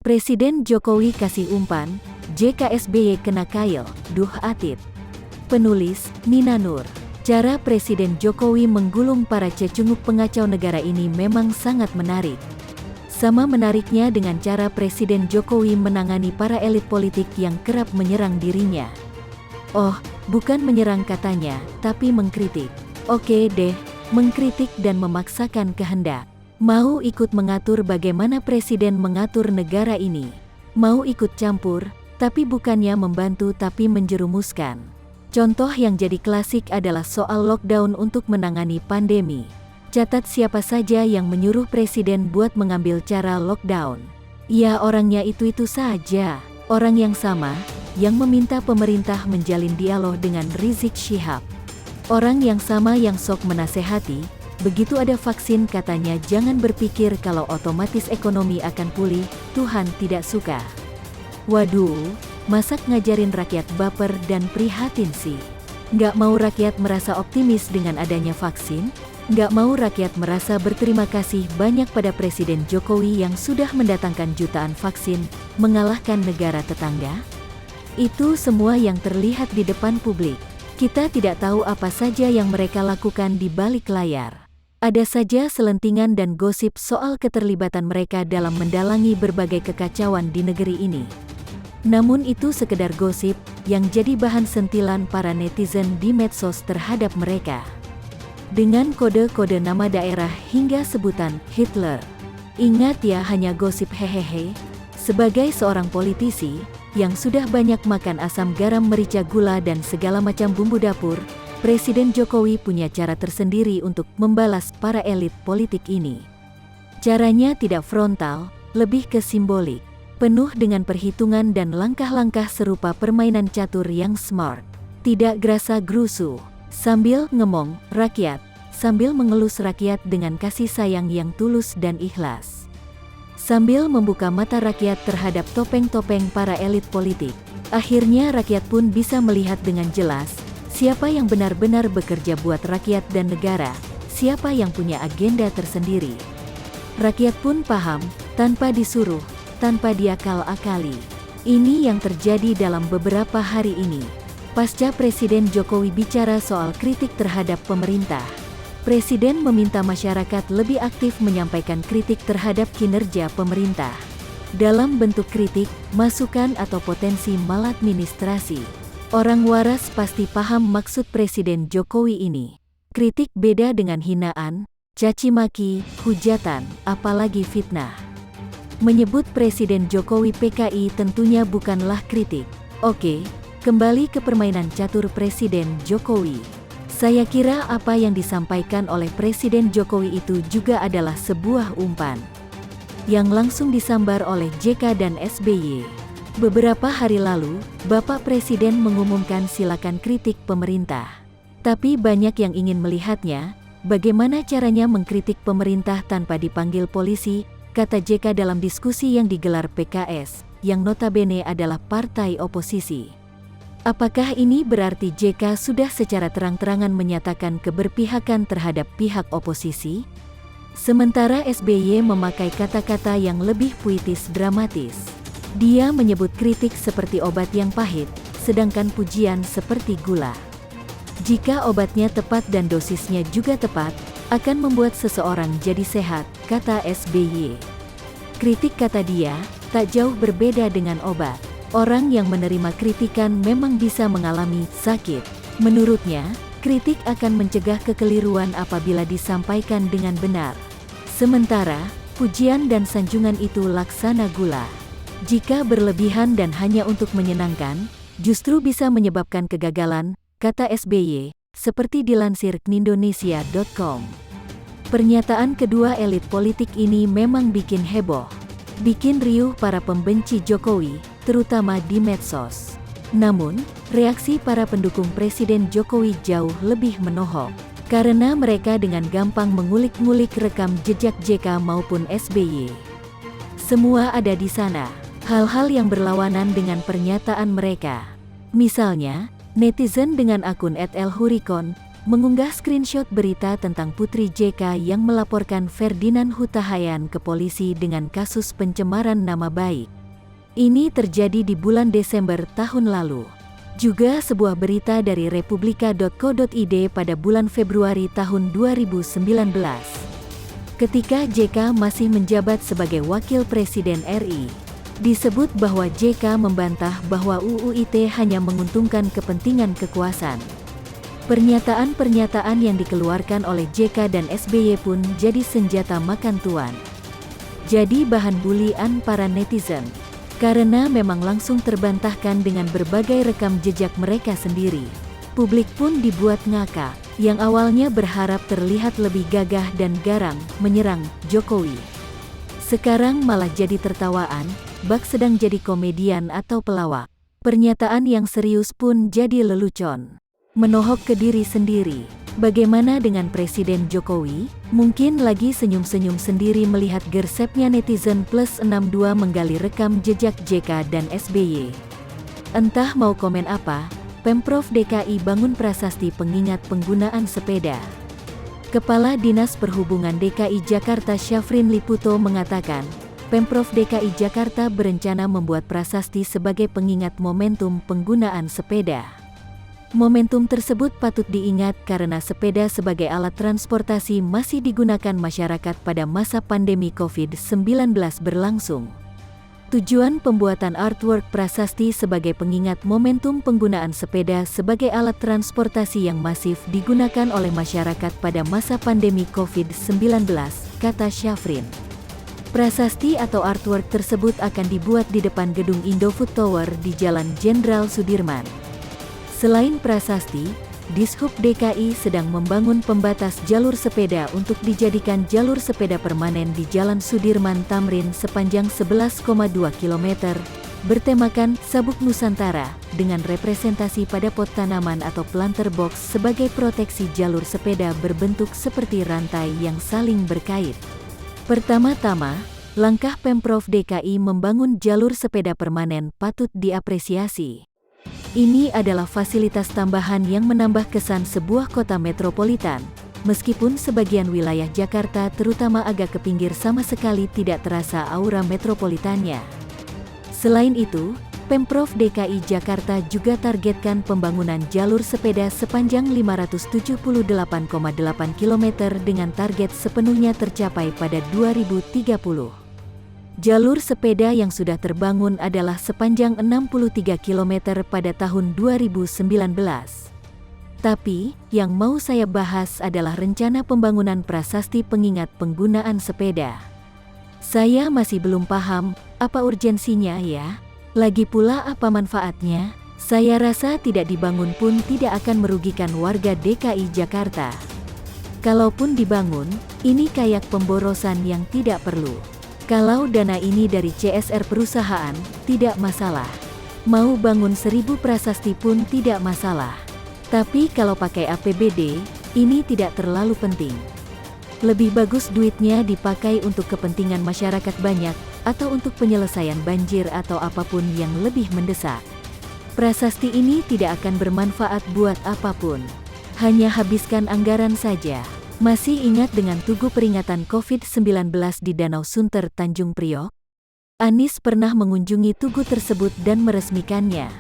Presiden Jokowi kasih umpan, JK SBY kena kail, duh atit. Penulis, Nina Nur. Cara Presiden Jokowi menggulung para cecunguk pengacau negara ini memang sangat menarik. Sama menariknya dengan cara Presiden Jokowi menangani para elit politik yang kerap menyerang dirinya. Oh, bukan menyerang katanya, tapi mengkritik. Oke deh, mengkritik dan memaksakan kehendak. Mau ikut mengatur bagaimana Presiden mengatur negara ini. Mau ikut campur, tapi bukannya membantu tapi menjerumuskan. Contoh yang jadi klasik adalah soal lockdown untuk menangani pandemi. Catat siapa saja yang menyuruh Presiden buat mengambil cara lockdown. Ya orangnya itu-itu saja. Orang yang sama, yang meminta pemerintah menjalin dialog dengan Rizik Syihab. Orang yang sama yang sok menasehati, begitu ada vaksin katanya jangan berpikir kalau otomatis ekonomi akan pulih, Tuhan tidak suka. Waduh, masak ngajarin rakyat baper dan prihatin sih. Nggak mau rakyat merasa optimis dengan adanya vaksin? Nggak mau rakyat merasa berterima kasih banyak pada Presiden Jokowi yang sudah mendatangkan jutaan vaksin, mengalahkan negara tetangga? Itu semua yang terlihat di depan publik. Kita tidak tahu apa saja yang mereka lakukan di balik layar. Ada saja selentingan dan gosip soal keterlibatan mereka dalam mendalangi berbagai kekacauan di negeri ini. Namun itu sekedar gosip, yang jadi bahan sentilan para netizen di medsos terhadap mereka. Dengan kode-kode nama daerah hingga sebutan Hitler. Ingat ya, hanya gosip hehehe. Sebagai seorang politisi, yang sudah banyak makan asam garam merica gula dan segala macam bumbu dapur, Presiden Jokowi punya cara tersendiri untuk membalas para elit politik ini. Caranya tidak frontal, lebih ke simbolik, penuh dengan perhitungan dan langkah-langkah serupa permainan catur yang smart. Tidak gerasa-gerusu, sambil ngemong rakyat, sambil mengelus rakyat dengan kasih sayang yang tulus dan ikhlas. Sambil membuka mata rakyat terhadap topeng-topeng para elit politik, akhirnya rakyat pun bisa melihat dengan jelas siapa yang benar-benar bekerja buat rakyat dan negara, siapa yang punya agenda tersendiri. Rakyat pun paham, tanpa disuruh, tanpa diakal-akali. Ini yang terjadi dalam beberapa hari ini. Pasca Presiden Jokowi bicara soal kritik terhadap pemerintah, Presiden meminta masyarakat lebih aktif menyampaikan kritik terhadap kinerja pemerintah. Dalam bentuk kritik, masukan atau potensi maladministrasi. Orang waras pasti paham maksud Presiden Jokowi ini. Kritik beda dengan hinaan, caci maki, hujatan, apalagi fitnah. Menyebut Presiden Jokowi PKI tentunya bukanlah kritik. Oke, kembali ke permainan catur Presiden Jokowi. Saya kira apa yang disampaikan oleh Presiden Jokowi itu juga adalah sebuah umpan yang langsung disambar oleh JK dan SBY. Beberapa hari lalu, Bapak Presiden mengumumkan silakan kritik pemerintah. Tapi banyak yang ingin melihatnya, bagaimana caranya mengkritik pemerintah tanpa dipanggil polisi, kata JK dalam diskusi yang digelar PKS, yang notabene adalah partai oposisi. Apakah ini berarti JK sudah secara terang-terangan menyatakan keberpihakan terhadap pihak oposisi? Sementara SBY memakai kata-kata yang lebih puitis dramatis. Dia menyebut kritik seperti obat yang pahit, sedangkan pujian seperti gula. Jika obatnya tepat dan dosisnya juga tepat, akan membuat seseorang jadi sehat, kata SBY. Kritik, kata dia, tak jauh berbeda dengan obat. Orang yang menerima kritikan memang bisa mengalami sakit. Menurutnya, kritik akan mencegah kekeliruan apabila disampaikan dengan benar. Sementara, pujian dan sanjungan itu laksana gula. Jika berlebihan dan hanya untuk menyenangkan, justru bisa menyebabkan kegagalan, kata SBY, seperti dilansir knindonesia.com. Pernyataan kedua elit politik ini memang bikin heboh, bikin riuh para pembenci Jokowi, terutama di medsos. Namun, reaksi para pendukung Presiden Jokowi jauh lebih menohok, karena mereka dengan gampang mengulik-ngulik rekam jejak JK maupun SBY. Semua ada di sana. Hal-hal yang berlawanan dengan pernyataan mereka. Misalnya, netizen dengan akun @elhurikon mengunggah screenshot berita tentang Putri JK yang melaporkan Ferdinand Huta Hayan ke polisi dengan kasus pencemaran nama baik. Ini terjadi di bulan Desember tahun lalu. Juga sebuah berita dari republika.co.id pada bulan Februari tahun 2019. Ketika JK masih menjabat sebagai Wakil Presiden RI, disebut bahwa JK membantah bahwa UU ITE hanya menguntungkan kepentingan kekuasaan. Pernyataan-pernyataan yang dikeluarkan oleh JK dan SBY pun jadi senjata makan tuan. Jadi bahan bulian para netizen. Karena memang langsung terbantahkan dengan berbagai rekam jejak mereka sendiri. Publik pun dibuat ngakak, yang awalnya berharap terlihat lebih gagah dan garang menyerang Jokowi. Sekarang malah jadi tertawaan, bak sedang jadi komedian atau pelawak. Pernyataan yang serius pun jadi lelucon. Menohok ke diri sendiri. Bagaimana dengan Presiden Jokowi? Mungkin lagi senyum-senyum sendiri melihat gersepnya netizen plus 62 menggali rekam jejak JK dan SBY. Entah mau komen apa, Pemprov DKI bangun prasasti pengingat penggunaan sepeda. Kepala Dinas Perhubungan DKI Jakarta Syafrin Liputo mengatakan, Pemprov DKI Jakarta berencana membuat prasasti sebagai pengingat momentum penggunaan sepeda. Momentum tersebut patut diingat karena sepeda sebagai alat transportasi masih digunakan masyarakat pada masa pandemi COVID-19 berlangsung. Tujuan pembuatan artwork prasasti sebagai pengingat momentum penggunaan sepeda sebagai alat transportasi yang masif digunakan oleh masyarakat pada masa pandemi COVID-19, kata Syafrin. Prasasti atau artwork tersebut akan dibuat di depan gedung Indofood Tower di Jalan Jenderal Sudirman. Selain prasasti, Dishub DKI sedang membangun pembatas jalur sepeda untuk dijadikan jalur sepeda permanen di Jalan Sudirman Tamrin sepanjang 11,2 km, bertemakan Sabuk Nusantara, dengan representasi pada pot tanaman atau planter box sebagai proteksi jalur sepeda berbentuk seperti rantai yang saling berkait. Pertama-tama, langkah Pemprov DKI membangun jalur sepeda permanen patut diapresiasi. Ini adalah fasilitas tambahan yang menambah kesan sebuah kota metropolitan, meskipun sebagian wilayah Jakarta terutama agak ke pinggir sama sekali tidak terasa aura metropolitannya. Selain itu, Pemprov DKI Jakarta juga targetkan pembangunan jalur sepeda sepanjang 578,8 km dengan target sepenuhnya tercapai pada 2030. Jalur sepeda yang sudah terbangun adalah sepanjang 63 km pada tahun 2019. Tapi, yang mau saya bahas adalah rencana pembangunan prasasti pengingat penggunaan sepeda. Saya masih belum paham, apa urgensinya ya? Lagi pula apa manfaatnya? Saya rasa tidak dibangun pun tidak akan merugikan warga DKI Jakarta. Kalaupun dibangun, ini kayak pemborosan yang tidak perlu. Kalau dana ini dari CSR perusahaan, tidak masalah. Mau bangun 1000 prasasti pun tidak masalah. Tapi kalau pakai APBD, ini tidak terlalu penting. Lebih bagus duitnya dipakai untuk kepentingan masyarakat banyak, atau untuk penyelesaian banjir atau apapun yang lebih mendesak. Prasasti ini tidak akan bermanfaat buat apapun. Hanya habiskan anggaran saja. Masih ingat dengan tugu peringatan COVID-19 di Danau Sunter, Tanjung Priok? Anies pernah mengunjungi tugu tersebut dan meresmikannya.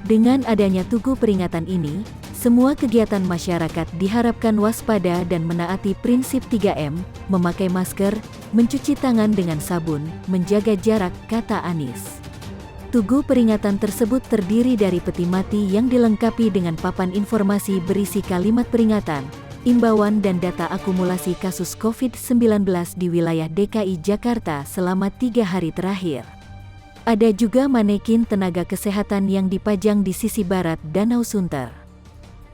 Dengan adanya tugu peringatan ini, semua kegiatan masyarakat diharapkan waspada dan menaati prinsip 3M, memakai masker, mencuci tangan dengan sabun, menjaga jarak, kata Anies. Tugu peringatan tersebut terdiri dari peti mati yang dilengkapi dengan papan informasi berisi kalimat peringatan, imbauan dan data akumulasi kasus COVID-19 di wilayah DKI Jakarta selama 3 hari terakhir. Ada juga manekin tenaga kesehatan yang dipajang di sisi barat Danau Sunter.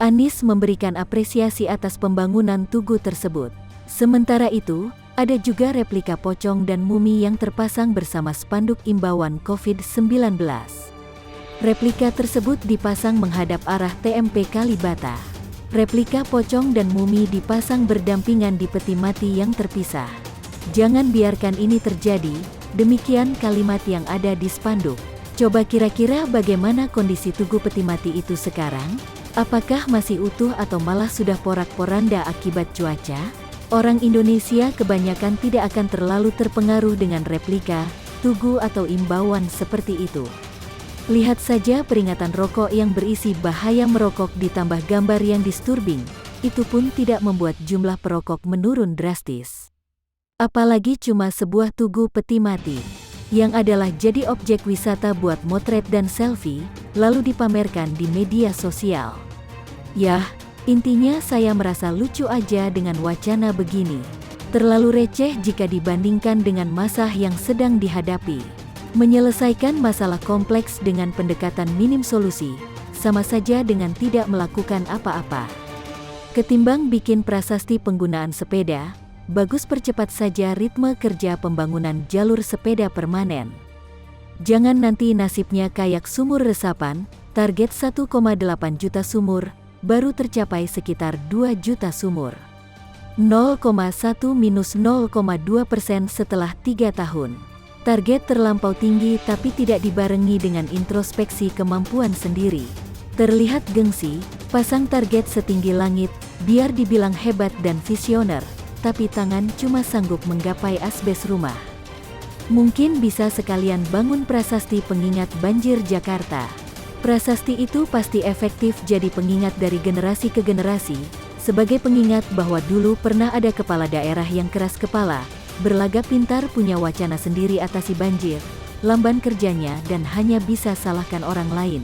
Anies memberikan apresiasi atas pembangunan tugu tersebut. Sementara itu, ada juga replika pocong dan mumi yang terpasang bersama spanduk imbauan COVID-19. Replika tersebut dipasang menghadap arah TMP Kalibata. Replika pocong dan mumi dipasang berdampingan di peti mati yang terpisah. Jangan biarkan ini terjadi, demikian kalimat yang ada di spanduk. Coba kira-kira bagaimana kondisi tugu peti mati itu sekarang? Apakah masih utuh atau malah sudah porak-poranda akibat cuaca? Orang Indonesia kebanyakan tidak akan terlalu terpengaruh dengan replika, tugu atau imbauan seperti itu. Lihat saja peringatan rokok yang berisi bahaya merokok ditambah gambar yang disturbing, itu pun tidak membuat jumlah perokok menurun drastis. Apalagi cuma sebuah tugu peti mati, yang adalah jadi objek wisata buat motret dan selfie, lalu dipamerkan di media sosial. Yah, intinya saya merasa lucu aja dengan wacana begini. Terlalu receh jika dibandingkan dengan masa yang sedang dihadapi. Menyelesaikan masalah kompleks dengan pendekatan minim solusi, sama saja dengan tidak melakukan apa-apa. Ketimbang bikin prasasti penggunaan sepeda, bagus percepat saja ritme kerja pembangunan jalur sepeda permanen. Jangan nanti nasibnya kayak sumur resapan, target 1,8 juta sumur, baru tercapai sekitar 2 juta sumur. 0,1-0,2% setelah 3 tahun. Target terlampau tinggi tapi tidak dibarengi dengan introspeksi kemampuan sendiri. Terlihat gengsi, pasang target setinggi langit, biar dibilang hebat dan visioner, tapi tangan cuma sanggup menggapai asbes rumah. Mungkin bisa sekalian bangun prasasti pengingat banjir Jakarta. Prasasti itu pasti efektif jadi pengingat dari generasi ke generasi, sebagai pengingat bahwa dulu pernah ada kepala daerah yang keras kepala, berlagak pintar punya wacana sendiri atasi banjir, lamban kerjanya dan hanya bisa salahkan orang lain.